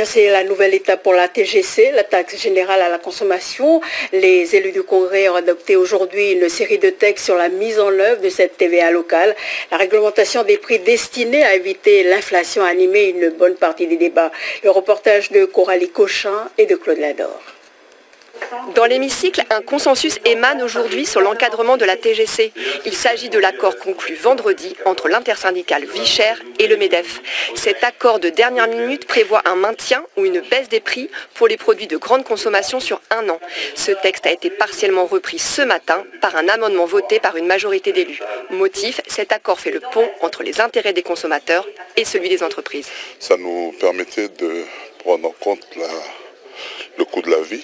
C'est la nouvelle étape pour la TGC, la taxe générale à la consommation. Les élus du Congrès ont adopté aujourd'hui une série de textes sur la mise en œuvre de cette TVA locale. La réglementation des prix destinée à éviter l'inflation a animé une bonne partie des débats. Le reportage de Coralie Cochin et de Claude Lador. Dans l'hémicycle, un consensus émane aujourd'hui sur l'encadrement de la TGC. Il s'agit de l'accord conclu vendredi entre l'intersyndicale Vichère et le MEDEF. Cet accord de dernière minute prévoit un maintien ou une baisse des prix pour les produits de grande consommation sur un an. Ce texte a été partiellement repris ce matin par un amendement voté par une majorité d'élus. Motif, cet accord fait le pont entre les intérêts des consommateurs et celui des entreprises. Ça nous permettait de prendre en compte le coût de la vie,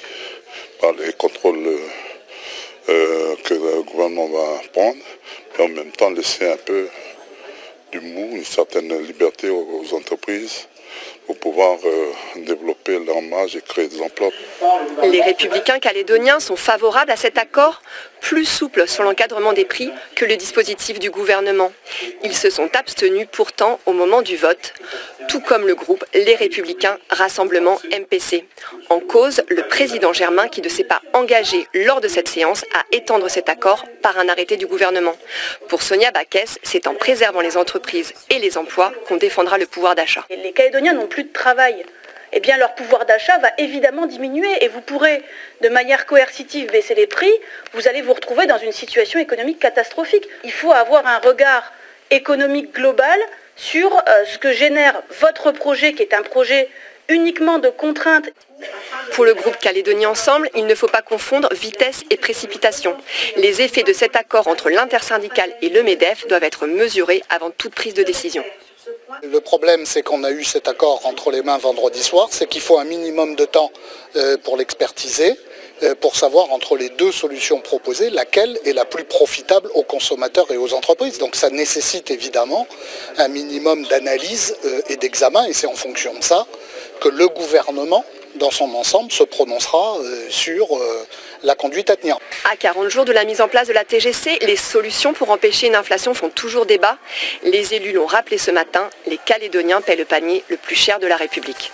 par les contrôles que le gouvernement va prendre, et en même temps laisser un peu du mou, une certaine liberté aux entreprises pour pouvoir développer leur marge et créer des emplois. Les républicains calédoniens sont favorables à cet accord, plus souple sur l'encadrement des prix que le dispositif du gouvernement. Ils se sont abstenus pourtant au moment du vote, tout comme le groupe Les Républicains Rassemblement MPC. En cause, le président Germain qui ne s'est pas engagé lors de cette séance à étendre cet accord par un arrêté du gouvernement. Pour Sonia Baquès, c'est en préservant les entreprises et les emplois qu'on défendra le pouvoir d'achat. Les Calédoniens n'ont plus de travail. Eh bien, leur pouvoir d'achat va évidemment diminuer et vous pourrez, de manière coercitive, baisser les prix. Vous allez vous retrouver dans une situation économique catastrophique. Il faut avoir un regard économique global sur ce que génère votre projet, qui est un projet uniquement de contraintes. Pour le groupe Calédonie Ensemble, il ne faut pas confondre vitesse et précipitation. Les effets de cet accord entre l'intersyndicale et le MEDEF doivent être mesurés avant toute prise de décision. Le problème, c'est qu'on a eu cet accord entre les mains vendredi soir, c'est qu'il faut un minimum de temps pour l'expertiser, pour savoir entre les deux solutions proposées, laquelle est la plus profitable aux consommateurs et aux entreprises. Donc ça nécessite évidemment un minimum d'analyse et d'examen, et c'est en fonction de ça que le gouvernement, dans son ensemble, se prononcera sur la conduite à tenir. À 40 jours de la mise en place de la TGC, les solutions pour empêcher une inflation font toujours débat. Les élus l'ont rappelé ce matin, les Calédoniens paient le panier le plus cher de la République.